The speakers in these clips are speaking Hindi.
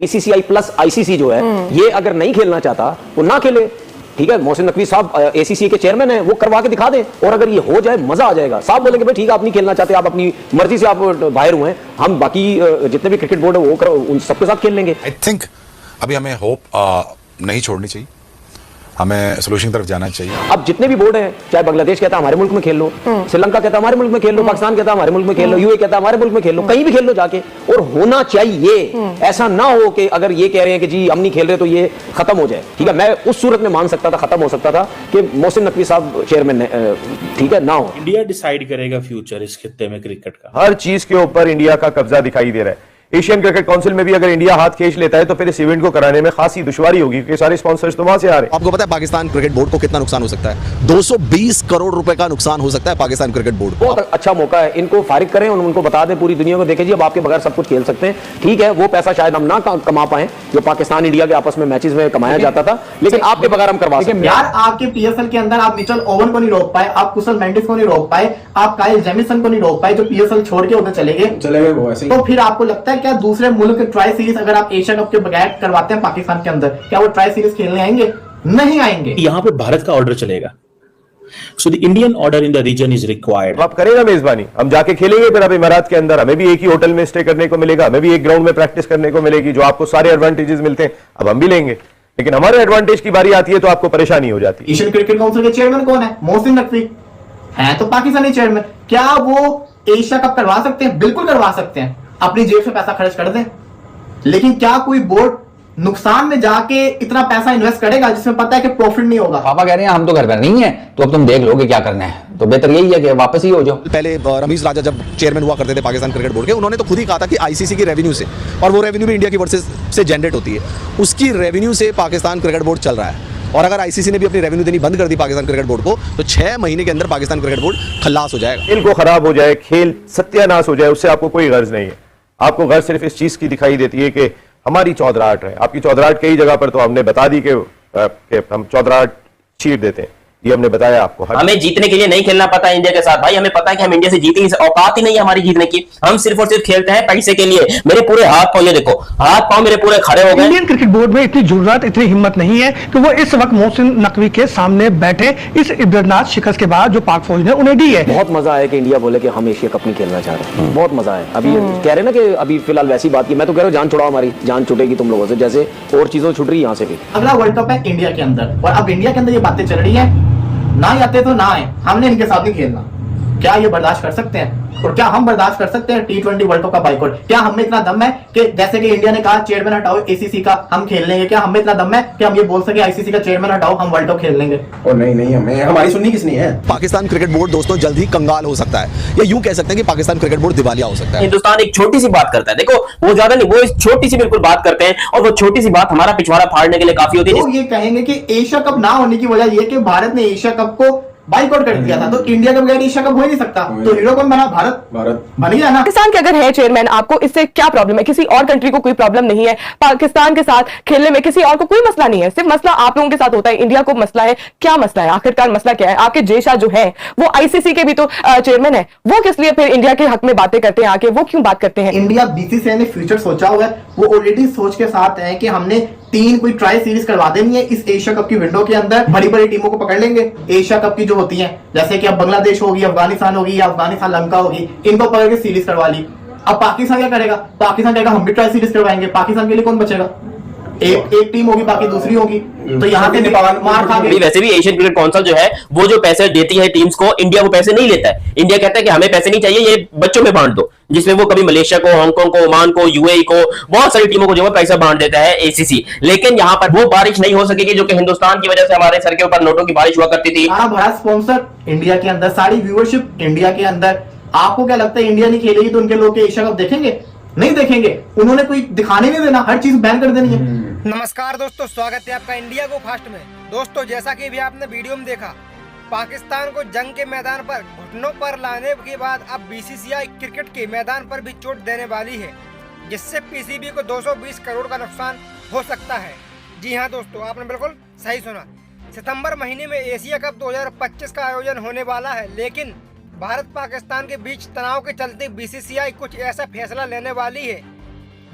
बीसीसीआई प्लस आईसीसी जो है ये अगर नहीं खेलना चाहता वो ना खेले। ठीक है, मोहसिन नकवी साहब एसीसी के चेयरमैन हैं, वो करवा के दिखा दें, और अगर ये हो जाए मजा आ जाएगा। साहब बोलेंगे भाई ठीक है आप नहीं खेलना चाहते, आप अपनी मर्जी से आप बाहर हुए हैं, हम बाकी जितने भी क्रिकेट बोर्ड है वो उन सबके साथ खेल लेंगे। आई थिंक अभी हमें होप नहीं छोड़नी चाहिए, हमें सोल्यूशन की तरफ जाना चाहिए। अब जितने भी बोर्ड हैं, चाहे बांग्लादेश कहता है हमारे मुल्क में खेल लो, श्रीलंका कहता है हमारे मुल्क में खेल लो, पाकिस्तान कहता है हमारे मुल्क में खेल लो, यूए कहता है हमारे मुल्क में खेल लो, कहीं भी खेल लो जाके। और होना चाहिए, ऐसा ना हो कि अगर ये कह रहे हैं कि जी हम नहीं खेल रहे तो ये खत्म हो जाए। ठीक है, मैं उस सूरत में मान सकता था, खत्म हो सकता था कि मोहसिन नकवी साहब चेयरमैन ने, ठीक है, ना हो। इंडिया डिसाइड करेगा फ्यूचर इस खित्ते में क्रिकेट का। हर चीज के ऊपर इंडिया का कब्जा दिखाई दे रहा है। एशियन क्रिकेट काउंसिल में भी अगर इंडिया हाथ खींच लेता है तो फिर इस इवेंट को कराने में खासी दुश्वारी होगी, क्योंकि सारे स्पॉन्सर्स तो वहां से आ रहे हैं। आपको पता है पाकिस्तान क्रिकेट बोर्ड को कितना नुकसान हो सकता है? 220 करोड़ रुपए का नुकसान हो सकता है पाकिस्तान क्रिकेट बोर्ड को। बहुत अच्छा मौका है, इनको फारिग करें और उनको बता दें पूरी दुनिया को, देखें जी अब आपके बगैर सब कुछ खेल सकते हैं। ठीक है, वो पैसा शायद हम ना कमा पाए जो पाकिस्तान इंडिया के आपस में मैचेस में कमाया जाता था, लेकिन आपके बगैर हम करवा सकते हैं। यार आपके पीएसएल के अंदर आप मिचेल ओवन को नहीं रोक पाए, आप कुशल मेंडिस को नहीं रोक पाए, आप काइल जेमिसन को नहीं रोक पाए जो पीएसएल छोड़ के उधर चले गए वो ऐसे। तो फिर आपको लगता है क्या दूसरे मुल्क ट्राई सीरीज अगर आप एशिया कप के बगैर करवाते हैं पाकिस्तान के अंदर, क्या वो ट्राई सीरीज खेलने आएंगे? नहीं आएंगे। यहाँ पे भारत का ऑर्डर चलेगा, so the Indian order in the region is required. आप करें ना मेजबानी, हम जाके खेलेंगे फिर अब इमारात के अंदर, हमें भी एक ही होटल में स्टे करने को मिलेगा, हमें भी एक ग्राउंड में प्रैक्टिस करने को मिलेगी, जो आपको सारे एडवांटेजेस मिलते हैं अब हम भी लेंगे। लेकिन हमारे एडवांटेज की बारी आती है तो आपको परेशानी हो जाती है। एशियन क्रिकेट काउंसिल के चेयरमैन कौन है? मोहसिन नकवी है, तो पाकिस्तानी चेयरमैन। क्या वो एशिया कप करवा सकते हैं? बिल्कुल करवा सकते हैं, अपनी जेब से पैसा खर्च कर दें। लेकिन क्या कोई बोर्ड नुकसान में जाके इतना पैसा इन्वेस्ट करेगा जिसमें पता है कि प्रॉफिट नहीं होगा? पापा कह रहे हैं हम तो घर पर नहीं है, तो अब तुम देख लोगे क्या करना है, तो बेहतर यही है कि वापस ही हो जाओ। पहले रमीज राजा जब चेयरमैन हुआ करते थे पाकिस्तान क्रिकेट बोर्ड के, उन्होंने तो खुद ही कहा था कि आईसीसी की रेवेन्यू से, और वो रेवेन्यू भी इंडिया की वर्सेस से जनरेट होती है, उसकी रेवेन्यू से पाकिस्तान क्रिकेट बोर्ड चल रहा है। और अगर आईसीसी ने भी अपनी रेवेन्यू देनी बंद कर दी पाकिस्तान क्रिकेट बोर्ड को, तो 6 महीने के अंदर पाकिस्तान क्रिकेट बोर्ड खल्लास हो जाएगा। खेल को खराब हो जाए, खेल सत्यानाश हो जाए, उससे आपको कोई गर्ज नहीं है। आपको गर्ज सिर्फ इस चीज की दिखाई देती है कि हमारी चौधराहट है। आपकी चौधराहट कई जगह पर तो हमने बता दी कि हम चौधराहट चीर देते हैं, ये हमने बताया आपको। हमें जीतने के लिए नहीं खेलना पता है इंडिया के साथ भाई, हमें पता है कि हम इंडिया से जीत नहीं, औकात ही नहीं है हमारी जीतने की। हम सिर्फ और सिर्फ खेलते हैं पैसे के लिए। मेरे पूरे हाथ पांव, ये देखो हाथ पांव मेरे पूरे खड़े हो गए। इंडियन क्रिकेट बोर्ड में इतनी जुर्रत, इतनी हिम्मत नहीं है कि वो इस वक्त मोहसिन नकवी के सामने बैठे इस इब्रतनाक शिकस्त के बाद जो पाक फौज ने उन्हें दी है। बहुत मजा आया कि इंडिया बोले कि हम एशिया कप नहीं खेलना चाह रहे, बहुत मजा है। अभी कह रहे ना कि अभी फिलहाल वैसी बात की, मैं तो कह रहा हूँ जान छुड़ाओ, हमारी जान छुटेगी तुम लोगों से, जैसे और चीजों छुट रही है यहाँ से भी। अगला वर्ल्ड कप है इंडिया के अंदर, और अब इंडिया के अंदर ये बातें चल रही है ना आते तो ना आए, हमने इनके साथ नहीं खेलना। क्या ये बर्दाश्त कर सकते हैं? और क्या हम बर्दाश्त कर सकते हैं T20 वर्ल्ड कप का बाइकआउट? क्या हमें इतना दम है कि जैसे कि इंडिया ने कहा चेयरमैन हटाओ एसीसी का, हम खेल लेंगे? क्या हमें इतना दम है कि हम ये बोल सके आईसीसी का चेयरमैन हटाओ, हम वर्ल्ड कप खेल लेंगे? और नहीं हमें हमारी सुननी किसने है? पाकिस्तान क्रिकेट बोर्ड दोस्तों जल्द ही कंगाल हो सकता है, या यूं कह सकते हैं कि पाकिस्तान क्रिकेट बोर्ड दिवालिया हो सकता है। हिंदुस्तान एक छोटी सी बात करता है, देखो वो ज्यादा नहीं, वो एक छोटी सी बिल्कुल बात करते हैं, और वो छोटी सी बात हमारा पिछवाड़ा फाड़ने के लिए काफी होती है। तो ये कहेंगे कि एशिया कप ना होने की वजह ये कि भारत ने एशिया कप को बाइकआउट कर दिया था, तो इंडिया के बगैर एशिया कप हो ही नहीं सकता। तो हीरो कौन बना? भारत बन गया ना। पाकिस्तान के अगर है चेयरमैन, आपको इससे क्या प्रॉब्लम है? किसी और कंट्री को कोई प्रॉब्लम नहीं है पाकिस्तान के साथ खेलने में, किसी और को कोई मसला नहीं है, सिर्फ मसला आप लोगों के साथ होता है। इंडिया को मसला है, क्या मसला है आखिरकार? मसला क्या है? आपके जेशा जो है वो आईसीसी के भी तो चेयरमैन है, वो किस लिए फिर इंडिया के हक में बातें करते हैं आके? वो क्यों बात करते हैं? इंडिया बीसीसीआई ने फ्यूचर सोचा हुआ है, वो ऑलरेडी सोच के साथ है कि हमने 3 कोई ट्राई सीरीज करवा देनी है इस एशिया कप की विंडो के अंदर। बड़ी बड़ी टीमों को पकड़ लेंगे एशिया कप की जो होती हैं, जैसे कि अब बांग्लादेश होगी, अफगानिस्तान होगी, या अफगानिस्तान लंका होगी, इनको पकड़ के सीरीज करवा ली। अब पाकिस्तान क्या करेगा? पाकिस्तान कहेगा हम भी ट्राई सीरीज करवाएंगे। पाकिस्तान के लिए कौन बचेगा? एक टीम होगी, बाकी दूसरी होगी, तो यहाँ से मार खा गई। वैसे भी एशियन क्रिकेट काउंसिल जो है वो जो पैसे देती है टीम्स को, इंडिया वो पैसे नहीं लेता है। इंडिया कहता है कि हमें पैसे नहीं चाहिए, ये बच्चों में बांट दो, जिसमें वो कभी मलेशिया को, हांगकांग को, ओमान को, यूएई को, बहुत सारी टीमों को जो है पैसा बांट देता है एसीसी। लेकिन यहाँ पर वो बारिश नहीं हो सकेगी जो कि हिंदुस्तान की वजह से हमारे सर के ऊपर नोटों की बारिश हुआ करती थी। सारा बड़ा स्पॉन्सर इंडिया के अंदर, सारी व्यूअरशिप इंडिया के अंदर। आपको क्या लगता है इंडिया नहीं खेलेगी तो उनके लोग एशिया कप देखेंगे? नहीं देखेंगे। उन्होंने कोई दिखाने नहीं देना, हर चीज बैन कर देनी है। नमस्कार दोस्तों, स्वागत है आपका इंडिया गो फास्ट में। दोस्तों जैसा कि भी आपने वीडियो में देखा, पाकिस्तान को जंग के मैदान पर घुटनों पर लाने के बाद अब बीसीसीआई क्रिकेट के मैदान पर भी चोट देने वाली है, जिससे पीसीबी को 220 करोड़ का नुकसान हो सकता है। जी हाँ दोस्तों, आपने बिल्कुल सही सुना। सितंबर महीने में एशिया कप 2025 का आयोजन होने वाला है, लेकिन भारत पाकिस्तान के बीच तनाव के चलते बीसीसीआई कुछ ऐसा फैसला लेने वाली है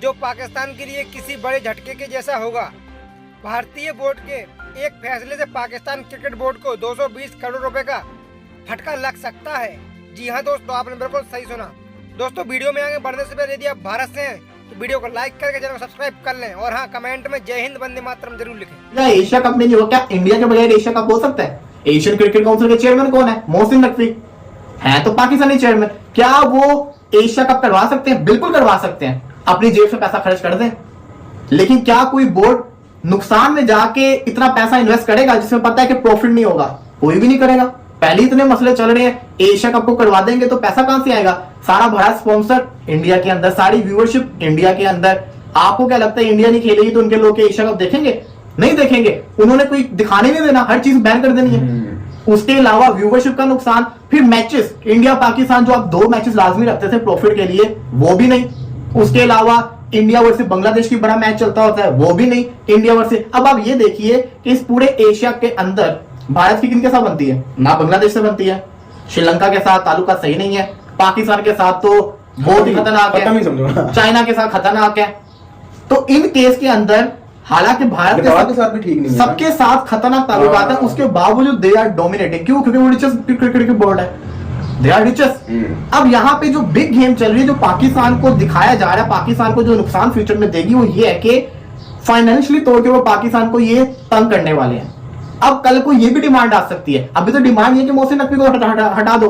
जो पाकिस्तान के लिए किसी बड़े झटके के जैसा होगा। भारतीय बोर्ड के एक फैसले से पाकिस्तान क्रिकेट बोर्ड को 220 करोड़ रुपए का फटका लग सकता है। जी हाँ दोस्तों, आपने बिल्कुल सही सुना। दोस्तों, वीडियो में आगे बढ़ने से पहले यदि आप भारत से हैं तो वीडियो को लाइक करके चैनल को सब्सक्राइब कर लें और हाँ, कमेंट में जय हिंद वंदे मातरम जरूर लिखें। क्या एशिया कप में नहीं हो, क्या इंडिया के बगैर एशिया कप हो सकता है? एशियन क्रिकेट काउंसिल के चेयरमैन कौन है? मोहसिन नकवी है तो पाकिस्तानी चेयरमैन। क्या वो एशिया कप करवा सकते हैं? बिल्कुल करवा सकते हैं, अपनी जेब से पैसा खर्च कर दें। लेकिन क्या कोई बोर्ड नुकसान में जाके इतना पैसा इन्वेस्ट करेगा जिसमें पता है कि प्रॉफिट नहीं होगा? कोई भी नहीं करेगा। पहले इतने मसले चल रहे हैं, एशिया कप को करवा देंगे तो पैसा कहां से आएगा? सारा भरा स्पॉन्सर इंडिया के अंदर, सारी व्यूअरशिप इंडिया के अंदर। आपको क्या लगता है इंडिया नहीं खेलेगी तो उनके लोग एशिया कप देखेंगे? नहीं देखेंगे। उन्होंने कोई दिखाने नहीं देना, हर चीज बैन कर देनी है। उसके अलावा व्यूअरशिप का नुकसान, फिर मैचेस इंडिया पाकिस्तान जो आप 2 मैचेस लाजमी रखते थे प्रॉफिट के लिए, वो भी नहीं। उसके अलावा इंडिया वर्सेस बांग्लादेश की बड़ा मैच चलता होता है, वो भी नहीं। इंडिया वर्सेस, अब आप ये देखिए कि इस पूरे एशिया के अंदर भारत की किन के साथ बनती है? ना बांग्लादेश से बनती है, श्रीलंका के साथ ताल्लुका सही नहीं है, पाकिस्तान के साथ तो बहुत ही खतरनाक है, चाइना के साथ खतरनाक है। तो इन केस के अंदर हालांकि भारत के साथ भी ठीक नहीं है, सबके साथ खतरनाक ताल्लुकात है, उसके बावजूद दे आर डोमिनेटिंग। क्यों? क्योंकि वो रिचेस्ट क्रिकेट की बोर्ड है, दे आर रिचेस्ट। अब यहाँ पे जो बिग गेम चल रही है, जो पाकिस्तान को दिखाया जा रहा है, पाकिस्तान को जो नुकसान फ्यूचर में देगी वो ये है कि फाइनेंशियली तौर पे वो पाकिस्तान को ये तंग करने वाले हैं। अब कल को ये भी डिमांड आ सकती है। अभी तो डिमांड ये कि मोहसिन नकवी को हटा दो,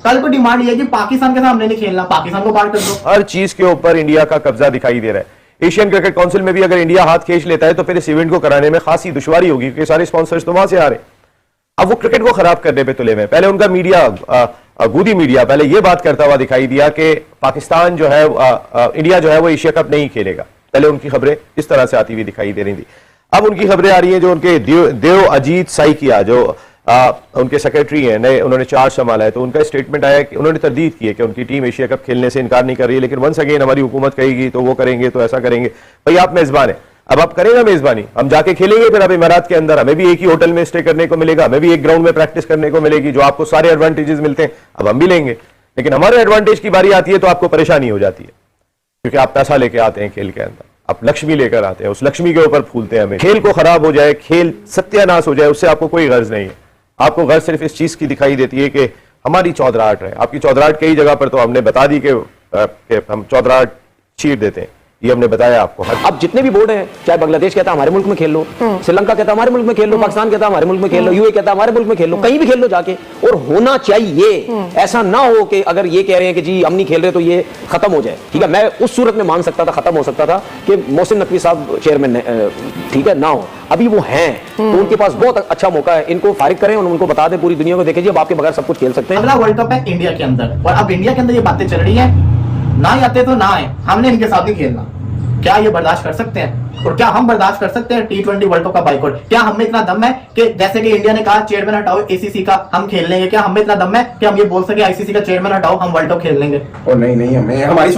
कल को डिमांड ये कि पाकिस्तान के सामने नहीं खेलना, पाकिस्तान को बाहर कर दो। हर चीज के ऊपर इंडिया का कब्जा दिखाई दे रहा है। एशियन क्रिकेट काउंसिल में भी अगर इंडिया हाथ खींच लेता है तो फिर इस इवेंट को कराने में खासी दुश्वारी होगी, क्योंकि सारे स्पॉन्सर्स तो वहां से आ रहे हैं। अब वो क्रिकेट को खराब करने पे तुले हुए। पहले उनका मीडिया, गूदी मीडिया पहले ये बात करता हुआ दिखाई दिया कि पाकिस्तान जो है, इंडिया जो है वो एशिया कप नहीं खेलेगा। पहले उनकी खबरें इस तरह से आती हुई दिखाई दे रही थी। अब उनकी खबरें आ रही हैं जो उनके देव अजीत साइकिया जो उनके सेक्रेटरी हैं, नए उन्होंने चार्ज संभाला है, तो उनका स्टेटमेंट आया कि उन्होंने तरदीद की है कि उनकी टीम एशिया कप खेलने से इनकार नहीं कर रही है, लेकिन वंस अगेन हमारी हुकूमत कहेगी तो वो करेंगे, तो ऐसा करेंगे। भाई आप मेजबान हैं, अब आप करेंगे मेजबानी, हम जाके खेलेंगे फिर अब इमारात के अंदर, हमें भी एक ही होटल में स्टे करने को मिलेगा, हमें भी एक ग्राउंड में प्रैक्टिस करने को मिलेगी, जो आपको सारे एडवांटेजेस मिलते हैं अब हम भी लेंगे। लेकिन हमारे एडवांटेज की बारी आती है तो आपको परेशानी हो जाती है, क्योंकि आप पैसा लेके आते हैं खेल के अंदर, आप लक्ष्मी लेकर आते हैं, उस लक्ष्मी के ऊपर फूलते हैं हमें। खेल को खराब हो जाए, खेल सत्यानाश हो जाए, उससे आपको कोई गर्ज नहीं है। आपको गर्ज सिर्फ इस चीज की दिखाई देती है कि हमारी चौधराहट है। आपकी चौधराहट कई जगह पर तो हमने बता दी कि हम चौधराहट चीर देते हैं, ये हमने बताया आपको। अब जितने भी बोर्ड हैं, चाहे बांग्लादेश कहता है हमारे मुल्क में खेल लो, श्रीलंका कहता है हमारे मुल्क में खेल लो, पाकिस्तान कहता है हमारे मुल्क में खेल लो, यूए कहता है हमारे मुल्क में खेल लो, कहीं भी खेल लो जाके। और होना चाहिए, ऐसा ना हो कि अगर ये कह रहे हैं कि जी हम नहीं खेल रहे तो ये खत्म हो जाए। ठीक है, मैं उस सूरत में मान सकता था, खत्म हो सकता था कि मोहसिन नकवी साहब चेयरमैन, ठीक है, ना हो। अभी वो हैं तो उनके पास बहुत अच्छा मौका है, इनको फारिग करें और उनको बता दें, पूरी दुनिया को देखिए अब आपके बगैर सब कुछ खेल सकते हैं। अगला वर्ल्ड कप है इंडिया के अंदर, और अब इंडिया के अंदर ये बातें चल रही है, ना आते तो ना आए, हमने इनके साथ नहीं खेलना। क्या ये बर्दाश्त कर सकते हैं? और क्या हम बर्दाश्त कर सकते हैं T20 वर्ल्ड कप का बाइकआउट? क्या हमें इतना दम है कि जैसे कि इंडिया ने कहा चेयरमैन हटाओ ACC का, हम खेल लेंगे? क्या हमें इतना दम है कि हम ये बोल सके ICC का चेयरमैन हटाओ, हम वर्ल्ड कप खेल लेंगे? और नहीं, हमें हमारी